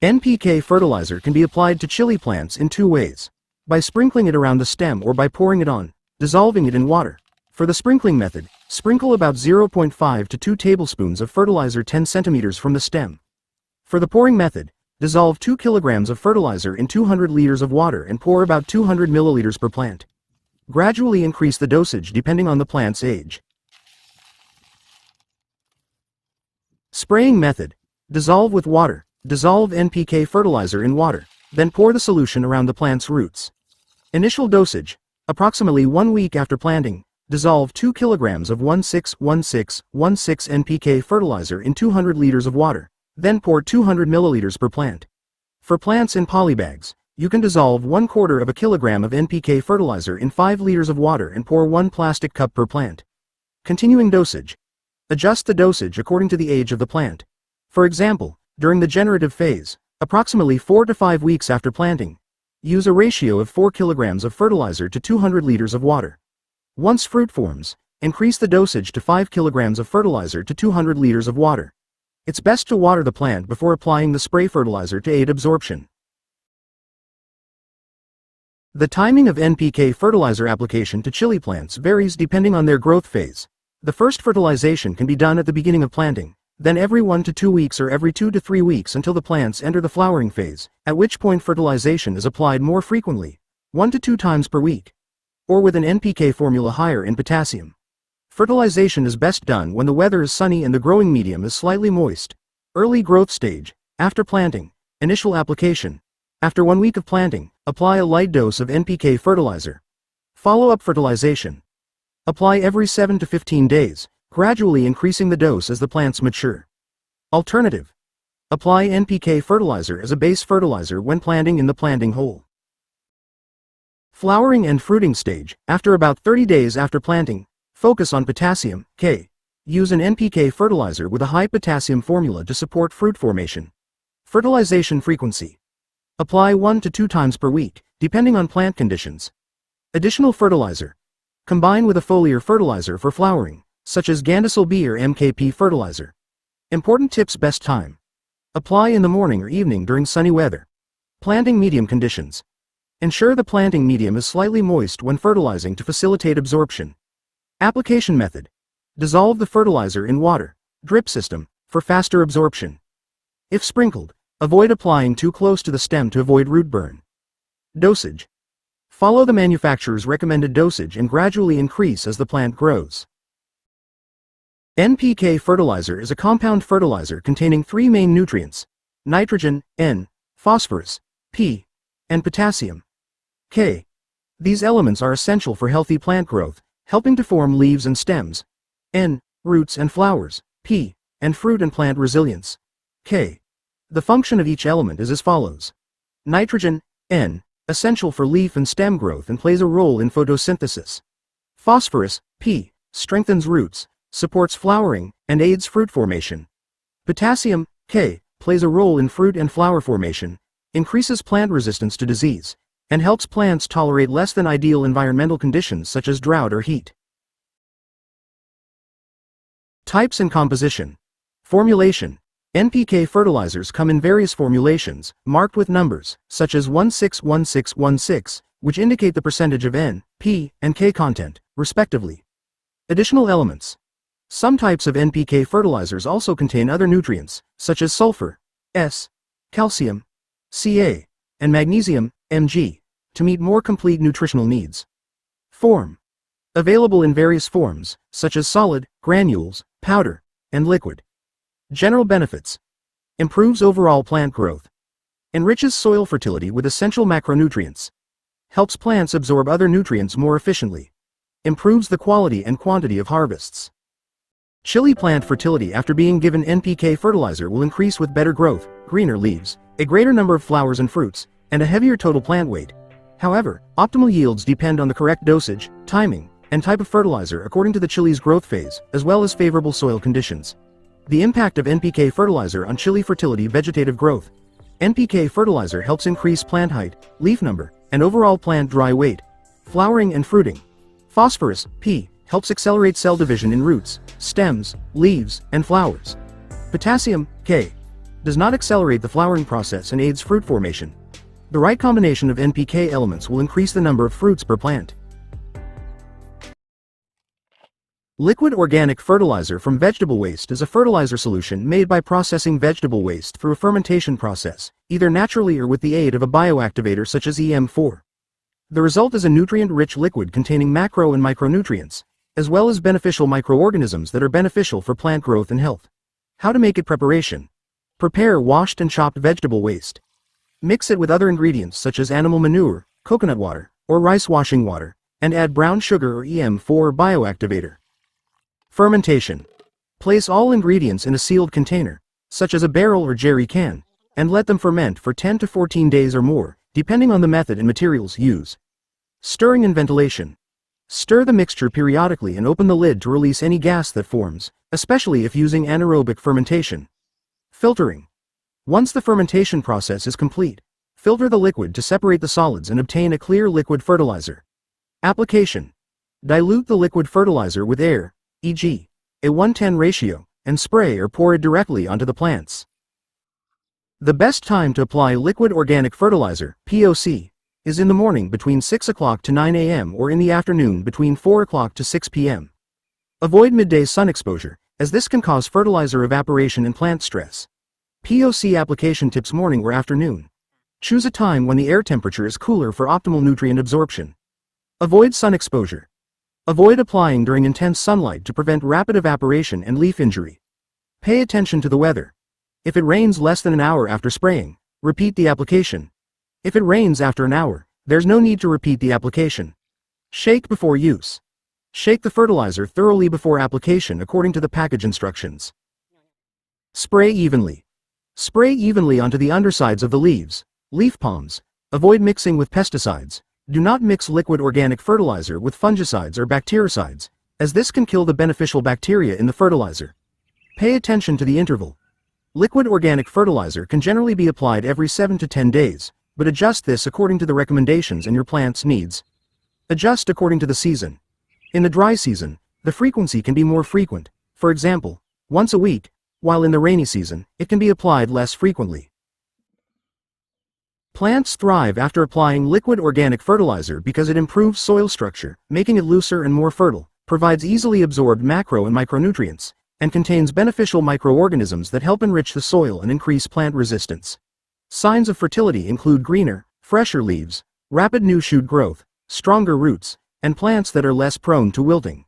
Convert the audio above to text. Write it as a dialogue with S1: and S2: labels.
S1: NPK fertilizer can be applied to chili plants in two ways: by sprinkling it around the stem or by pouring it on, dissolving it in water. For the sprinkling method, sprinkle about 0.5 to 2 tablespoons of fertilizer 10 centimeters from the stem. For the pouring method, dissolve 2 kilograms of fertilizer in 200 liters of water and pour about 200 milliliters per plant. Gradually increase the dosage depending on the plant's age. Spraying method. Dissolve with water. Dissolve NPK fertilizer in water, then pour the solution around the plant's roots. Initial dosage. Approximately 1 week after planting, dissolve 2 kilograms of 161616 NPK fertilizer in 200 liters of water, then pour 200 milliliters per plant. For plants in polybags, you can dissolve 1/4 of a kilogram of NPK fertilizer in 5 liters of water and pour 1 plastic cup per plant. Continuing dosage. Adjust the dosage according to the age of the plant. For example, during the generative phase, approximately 4 to 5 weeks after planting, use a ratio of 4 kilograms of fertilizer to 200 liters of water. Once fruit forms, increase the dosage to 5 kilograms of fertilizer to 200 liters of water. It's best to water the plant before applying the spray fertilizer to aid absorption. The timing of NPK fertilizer application to chili plants varies depending on their growth phase. The first fertilization can be done at the beginning of planting, then every 1 to 2 weeks or every 2 to 3 weeks until the plants enter the flowering phase, at which point fertilization is applied more frequently, 1 to 2 times per week, or with an NPK formula higher in potassium. Fertilization is best done when the weather is sunny and the growing medium is slightly moist. Early growth stage. After planting. Initial application. After 1 week of planting, apply a light dose of NPK fertilizer. Follow-up fertilization. Apply every 7 to 15 days, gradually increasing the dose as the plants mature. Alternative. Apply NPK fertilizer as a base fertilizer when planting in the planting hole. Flowering and fruiting stage. After about 30 days after planting, focus on potassium, K. Use an NPK fertilizer with a high potassium formula to support fruit formation. Fertilization frequency. Apply 1 to 2 times per week, depending on plant conditions. Additional fertilizer. Combine with a foliar fertilizer for flowering, such as Gandysil B or MKP fertilizer. Important tips: best time. Apply in the morning or evening during sunny weather. Planting medium conditions. Ensure the planting medium is slightly moist when fertilizing to facilitate absorption. Application method. Dissolve the fertilizer in water, drip system, for faster absorption. If sprinkled, avoid applying too close to the stem to avoid root burn. Dosage. Follow the manufacturer's recommended dosage and gradually increase as the plant grows. NPK fertilizer is a compound fertilizer containing 3 main nutrients: nitrogen, N, phosphorus, P, and potassium, K. These elements are essential for healthy plant growth, helping to form leaves and stems, N, roots and flowers, P, and fruit and plant resilience, K. The function of each element is as follows. Nitrogen, N, essential for leaf and stem growth and plays a role in photosynthesis. Phosphorus, P, strengthens roots, supports flowering, and aids fruit formation. Potassium, K, plays a role in fruit and flower formation, increases plant resistance to disease, and helps plants tolerate less than ideal environmental conditions such as drought or heat. Types and composition. Formulation. NPK fertilizers come in various formulations, marked with numbers, such as 161616, which indicate the percentage of N, P, and K content, respectively. Additional elements. Some types of NPK fertilizers also contain other nutrients, such as sulfur, S, calcium, Ca, and magnesium, Mg, to meet more complete nutritional needs. Form. Available in various forms, such as solid, granules, powder, and liquid. General benefits. Improves overall plant growth. Enriches soil fertility with essential macronutrients. Helps plants absorb other nutrients more efficiently. Improves the quality and quantity of harvests. Chili plant fertility after being given NPK fertilizer will increase with better growth, greener leaves, a greater number of flowers and fruits, and a heavier total plant weight. However, optimal yields depend on the correct dosage, timing, and type of fertilizer according to the chili's growth phase, as well as favorable soil conditions. The impact of NPK fertilizer on chili fertility: vegetative growth. NPK fertilizer helps increase plant height, leaf number, and overall plant dry weight. Flowering and fruiting. Phosphorus, P, helps accelerate cell division in roots, stems, leaves, and flowers. Potassium, K, does not accelerate the flowering process and aids fruit formation. The right combination of NPK elements will increase the number of fruits per plant. Liquid organic fertilizer from vegetable waste is a fertilizer solution made by processing vegetable waste through a fermentation process, either naturally or with the aid of a bioactivator such as EM4. The result is a nutrient-rich liquid containing macro and micronutrients, as well as beneficial microorganisms that are beneficial for plant growth and health. How to make it preparation. Prepare washed and chopped vegetable waste. Mix it with other ingredients such as animal manure, coconut water, or rice washing water, and add brown sugar or EM4 bioactivator. Fermentation. Place all ingredients in a sealed container, such as a barrel or jerry can, and let them ferment for 10 to 14 days or more, depending on the method and materials used. Stirring and ventilation. Stir the mixture periodically and open the lid to release any gas that forms, especially if using anaerobic fermentation. Filtering. Once the fermentation process is complete, filter the liquid to separate the solids and obtain a clear liquid fertilizer. Application. Dilute the liquid fertilizer with air, e.g., a 1:10 ratio, and spray or pour it directly onto the plants. The best time to apply liquid organic fertilizer, POC, is in the morning between 6 o'clock to 9 a.m. or in the afternoon between 4 o'clock to 6 p.m. Avoid midday sun exposure, as this can cause fertilizer evaporation and plant stress. POC application tips: morning or afternoon. Choose a time when the air temperature is cooler for optimal nutrient absorption. Avoid sun exposure. Avoid applying during intense sunlight to prevent rapid evaporation and leaf injury. Pay attention to the weather. If it rains less than an hour after spraying, repeat the application. If it rains after an hour, there's no need to repeat the application. Shake before use. Shake the fertilizer thoroughly before application according to the package instructions. Spray evenly. Spray evenly onto the undersides of the leaves, leaf palms. Avoid mixing with pesticides. Do not mix liquid organic fertilizer with fungicides or bactericides, as this can kill the beneficial bacteria in the fertilizer. Pay attention to the interval. Liquid organic fertilizer can generally be applied every 7 to 10 days, but adjust this according to the recommendations and your plant's needs. Adjust according to the season. In the dry season, the frequency can be more frequent, for example, once a week, while in the rainy season, it can be applied less frequently. Plants thrive after applying liquid organic fertilizer because it improves soil structure, making it looser and more fertile, provides easily absorbed macro and micronutrients, and contains beneficial microorganisms that help enrich the soil and increase plant resistance. Signs of fertility include greener, fresher leaves, rapid new shoot growth, stronger roots, and plants that are less prone to wilting.